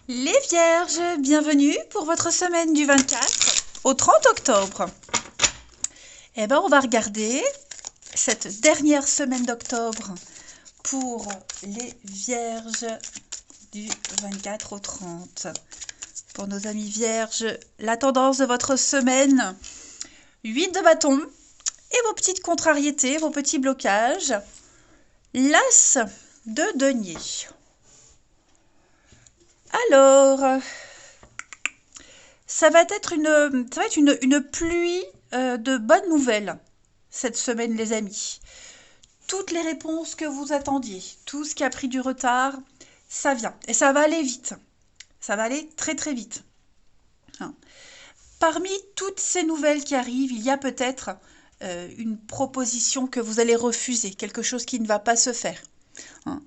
Les Vierges, bienvenue pour votre semaine du 24 au 30 octobre. Eh bien, on va regarder cette dernière semaine d'octobre pour les Vierges du 24 au 30. Pour nos amis Vierges, la tendance de votre semaine, 8 de bâton et vos petites contrariétés, vos petits blocages. L'As de denier. Alors, ça va être une pluie de bonnes nouvelles cette semaine, les amis. Toutes les réponses que vous attendiez, tout ce qui a pris du retard, ça vient. Et ça va aller vite. Ça va aller très très vite. Hein. Parmi toutes ces nouvelles qui arrivent, il y a peut-être une proposition que vous allez refuser, quelque chose qui ne va pas se faire. Hein.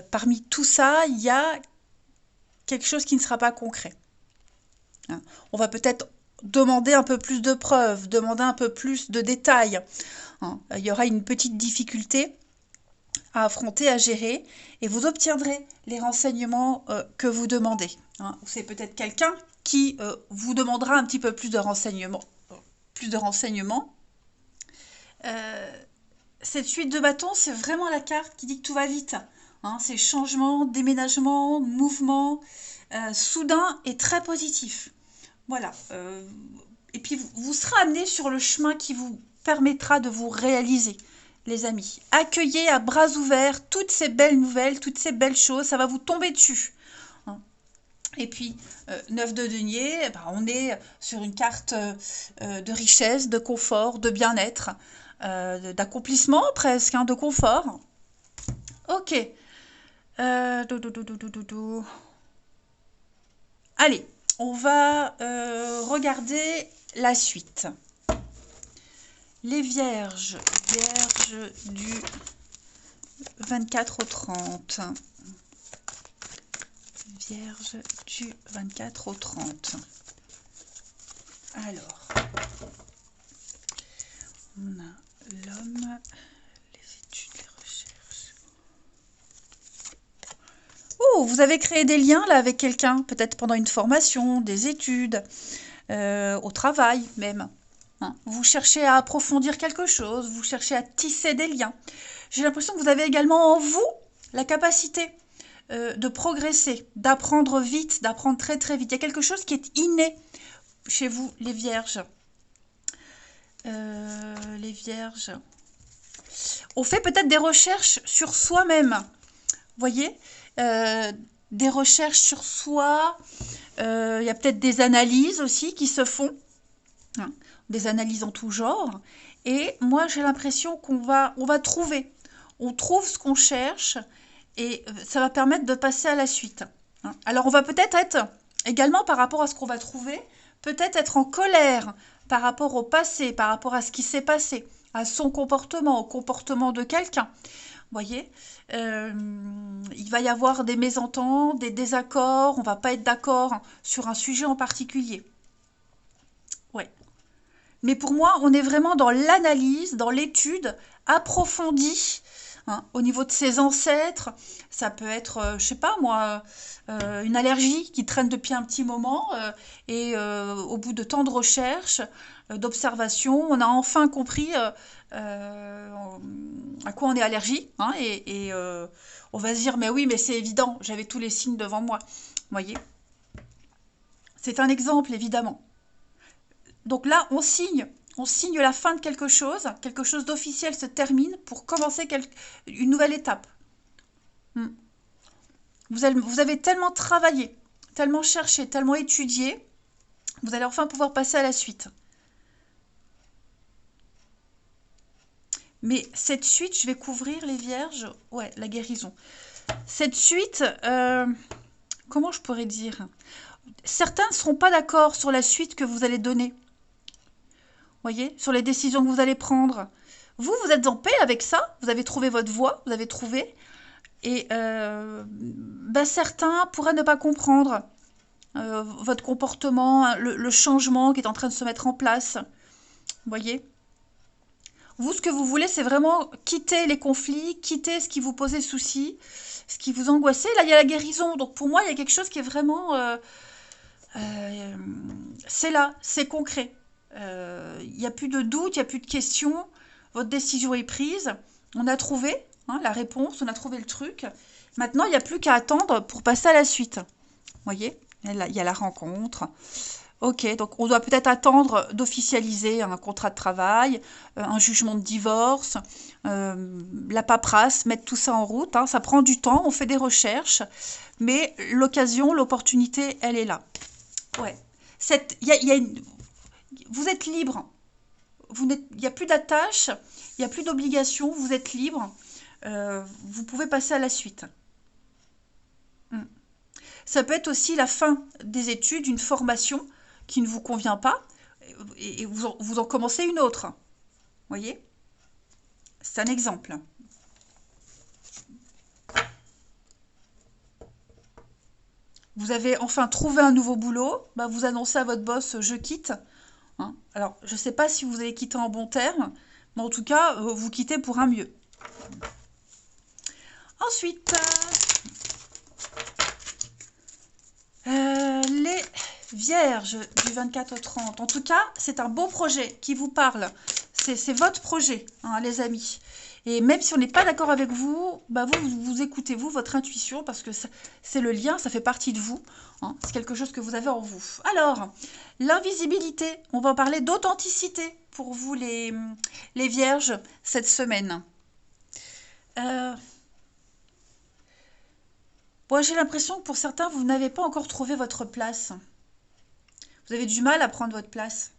Parmi tout ça, il y a quelque chose qui ne sera pas concret. Hein. On va peut-être demander un peu plus de preuves, demander un peu plus de détails. Hein. Il y aura une petite difficulté à affronter, à gérer, et vous obtiendrez les renseignements que vous demandez. Hein. C'est peut-être quelqu'un qui vous demandera un petit peu plus de renseignements. Cette suite de bâtons, c'est vraiment la carte qui dit que tout va vite. Hein. C'est changement, déménagement, mouvement, soudain et très positif. Voilà. Et puis, vous serez amené sur le chemin qui vous permettra de vous réaliser, les amis. Accueillez à bras ouverts toutes ces belles nouvelles, toutes ces belles choses. Ça va vous tomber dessus. Hein. Et puis, 9 de denier, on est sur une carte de richesse, de confort, de bien-être, d'accomplissement presque, hein, de confort. Ok. Allez, on va regarder la suite. Les Vierges du 24 au 30. Vierges du 24 au 30. Alors, on a l'homme, les études, les recherches. Oh, vous avez créé des liens là avec quelqu'un, peut-être pendant une formation, des études, au travail même. Hein. Vous cherchez à approfondir quelque chose, vous cherchez à tisser des liens. J'ai l'impression que vous avez également en vous la capacité de progresser, d'apprendre vite, d'apprendre très très vite. Il y a quelque chose qui est inné chez vous, les Vierges. Les Vierges. On fait peut-être des recherches sur soi-même. Voyez, des recherches sur soi. Il y a peut-être des analyses aussi qui se font. Hein, des analyses en tout genre. Et moi, j'ai l'impression qu'on va trouver. On trouve ce qu'on cherche et ça va permettre de passer à la suite. Hein. Alors, on va peut-être être, également par rapport à ce qu'on va trouver, peut-être être en colère par rapport au passé, par rapport à ce qui s'est passé, à son comportement, au comportement de quelqu'un. Vous voyez, il va y avoir des mésententes, des désaccords, on ne va pas être d'accord sur un sujet en particulier. Ouais. Mais pour moi, on est vraiment dans l'analyse, dans l'étude approfondie, hein, au niveau de ses ancêtres. Ça peut être, je sais pas moi, une allergie qui traîne depuis un petit moment et au bout de tant de recherches, d'observations, on a enfin compris à quoi on est allergique. Hein, et on va se dire, mais oui, mais c'est évident, j'avais tous les signes devant moi. Vous voyez, c'est un exemple, évidemment. Donc là, on signe la fin de quelque chose d'officiel se termine pour commencer une nouvelle étape. Hmm. Vous avez tellement travaillé, tellement cherché, tellement étudié, vous allez enfin pouvoir passer à la suite. Mais cette suite, je vais couvrir les Vierges, ouais, la guérison. Cette suite, comment je pourrais dire? Certains ne seront pas d'accord sur la suite que vous allez donner. Voyez, sur les décisions que vous allez prendre. Vous êtes en paix avec ça, vous avez trouvé votre voie, vous avez trouvé, et certains pourraient ne pas comprendre votre comportement, hein, le changement qui est en train de se mettre en place. Voyez. Vous, ce que vous voulez, c'est vraiment quitter les conflits, quitter ce qui vous posait souci, ce qui vous angoissait. Là, il y a la guérison. Donc, pour moi, il y a quelque chose qui est vraiment... c'est là, c'est concret. Il n'y a plus de doute, il n'y a plus de questions. Votre décision est prise. On a trouvé la réponse, on a trouvé le truc. Maintenant, il n'y a plus qu'à attendre pour passer à la suite. Vous voyez, il y a la rencontre. Ok, donc on doit peut-être attendre d'officialiser un contrat de travail, un jugement de divorce, la paperasse, mettre tout ça en route. Ça prend du temps, on fait des recherches, mais l'occasion, l'opportunité, elle est là. Ouais. Vous êtes libre. Il n'y a plus d'attache, il n'y a plus d'obligation, vous êtes libre. Vous pouvez passer à la suite. Mm. Ça peut être aussi la fin des études, une formation qui ne vous convient pas, et vous en commencez une autre. Vous voyez? C'est un exemple. Vous avez enfin trouvé un nouveau boulot, vous annoncez à votre boss je quitte. Alors, je ne sais pas si vous allez quitter en bon terme, mais en tout cas, vous quittez pour un mieux. Ensuite, les Vierges du 24 au 30. En tout cas, c'est un beau projet qui vous parle. C'est votre projet, les amis. Et même si on n'est pas d'accord avec vous, vous écoutez, votre intuition, parce que c'est le lien, ça fait partie de vous. C'est quelque chose que vous avez en vous. Alors, l'invisibilité, on va en parler d'authenticité pour vous, les Vierges, cette semaine. Bon, j'ai l'impression que pour certains, vous n'avez pas encore trouvé votre place. Vous avez du mal à prendre votre place.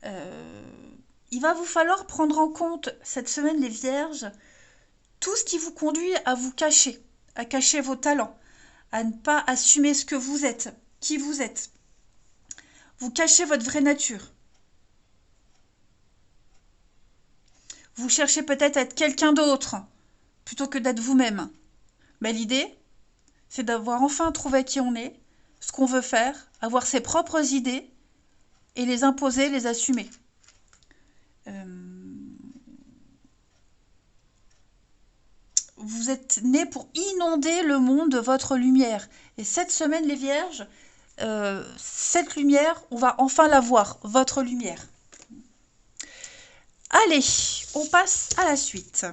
Il va vous falloir prendre en compte cette semaine, les Vierges, tout ce qui vous conduit à vous cacher, à cacher vos talents, à ne pas assumer ce que vous êtes, qui vous êtes. Vous cachez votre vraie nature. Vous cherchez peut-être à être quelqu'un d'autre, plutôt que d'être vous-même. Mais l'idée, c'est d'avoir enfin trouvé qui on est, ce qu'on veut faire, avoir ses propres idées et les imposer, les assumer. Vous êtes nés pour inonder le monde de votre lumière. Et cette semaine, les Vierges, cette lumière, on va enfin la voir, votre lumière. Allez, on passe à la suite.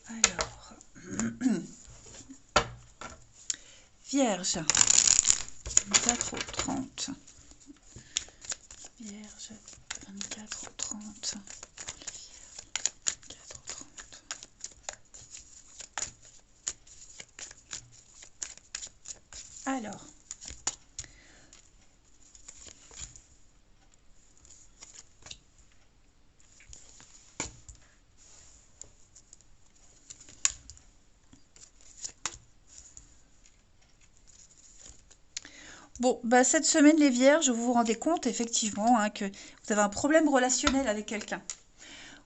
Alors, Vierge, 24 au 30. Vierge, 24 au 30. Alors, bon, cette semaine, les Vierges, vous vous rendez compte effectivement que vous avez un problème relationnel avec quelqu'un,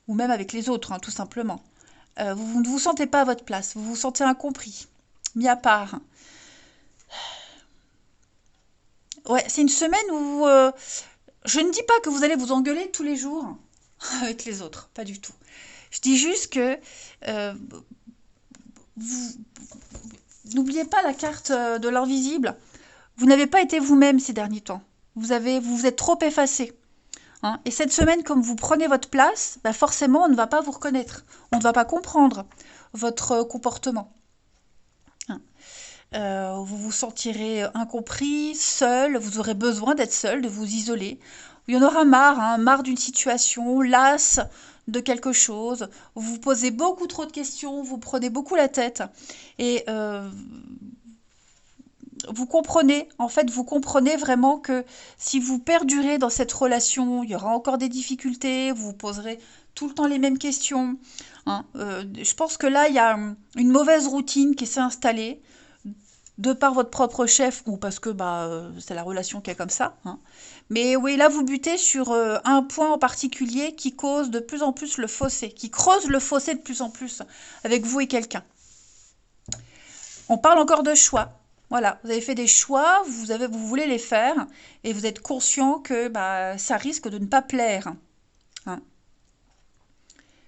ou même avec les autres, tout simplement. Vous ne vous sentez pas à votre place, vous vous sentez incompris, mis à part. Ouais, c'est une semaine où je ne dis pas que vous allez vous engueuler tous les jours avec les autres, pas du tout. Je dis juste que n'oubliez pas la carte de l'invisible. Vous n'avez pas été vous-même ces derniers temps. Vous vous êtes trop effacé. Et cette semaine, comme vous prenez votre place, forcément, on ne va pas vous reconnaître. On ne va pas comprendre votre comportement. Vous vous sentirez incompris, seul, vous aurez besoin d'être seul, de vous isoler. Il y en aura marre, marre d'une situation, las de quelque chose, vous vous posez beaucoup trop de questions, vous prenez beaucoup la tête, et vous comprenez vraiment que si vous perdurez dans cette relation, il y aura encore des difficultés, vous vous poserez tout le temps les mêmes questions. Je pense que là, il y a une mauvaise routine qui s'est installée, de par votre propre chef ou parce que c'est la relation qui est comme ça. Mais oui, là, vous butez sur un point en particulier qui cause de plus en plus le fossé, qui creuse le fossé de plus en plus avec vous et quelqu'un. On parle encore de choix. Voilà, vous avez fait des choix, vous voulez les faire et vous êtes conscient que ça risque de ne pas plaire.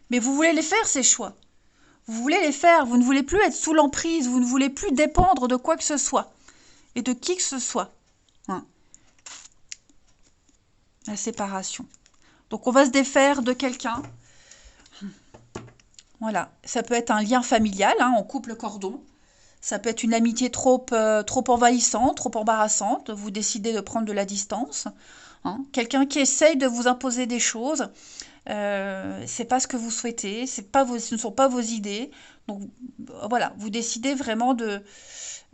Mais vous voulez les faire, ces choix. Vous voulez les faire. Vous ne voulez plus être sous l'emprise. Vous ne voulez plus dépendre de quoi que ce soit. Et de qui que ce soit. Hein. La séparation. Donc, on va se défaire de quelqu'un. Voilà. Ça peut être un lien familial. Hein, on coupe le cordon. Ça peut être une amitié trop envahissante, trop embarrassante. Vous décidez de prendre de la distance. Hein. Quelqu'un qui essaye de vous imposer des choses. C'est pas ce que vous souhaitez. Ce ne sont pas vos idées. Donc voilà, vous décidez vraiment de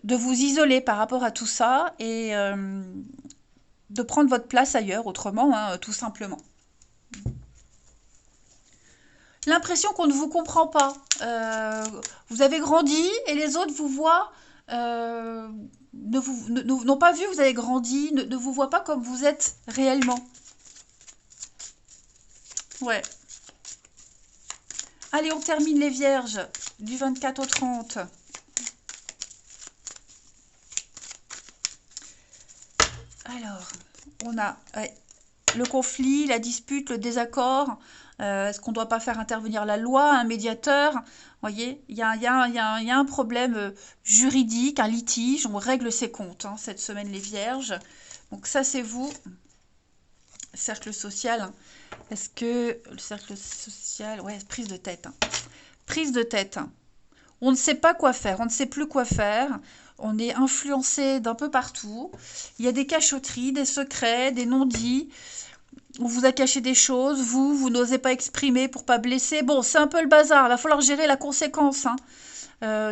vous isoler par rapport à tout ça et de prendre votre place ailleurs, autrement, hein, tout simplement. L'impression qu'on ne vous comprend pas. Vous avez grandi et les autres vous voient, n'ont pas vu que vous avez grandi, ne vous voient pas comme vous êtes réellement. Ouais. Allez, on termine les vierges du 24 au 30. Alors, on a le conflit, la dispute, le désaccord. Est-ce qu'on ne doit pas faire intervenir la loi, un médiateur? Vous voyez, il y a un problème juridique, un litige. On règle ses comptes hein, cette semaine, les vierges. Donc ça, c'est vous. Cercle social. Hein. Est-ce que le cercle social... Ouais, prise de tête. Hein. Prise de tête. Hein. On ne sait pas quoi faire. On ne sait plus quoi faire. On est influencé d'un peu partout. Il y a des cachotteries, des secrets, des non-dits. On vous a caché des choses. Vous n'osez pas exprimer pour pas blesser. Bon, c'est un peu le bazar. Il va falloir gérer la conséquence hein,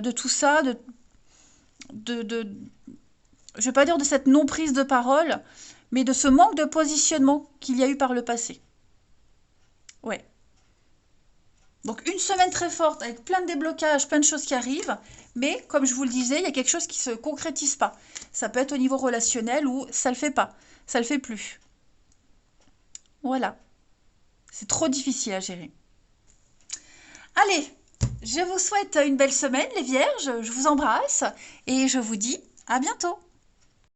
de tout ça. Je ne vais pas dire de cette non-prise de parole, mais de ce manque de positionnement qu'il y a eu par le passé. Ouais. Donc une semaine très forte avec plein de déblocages, plein de choses qui arrivent, mais comme je vous le disais, il y a quelque chose qui ne se concrétise pas. Ça peut être au niveau relationnel ou ça ne le fait pas, ça ne le fait plus. Voilà. C'est trop difficile à gérer. Allez, je vous souhaite une belle semaine les vierges, je vous embrasse et je vous dis à bientôt.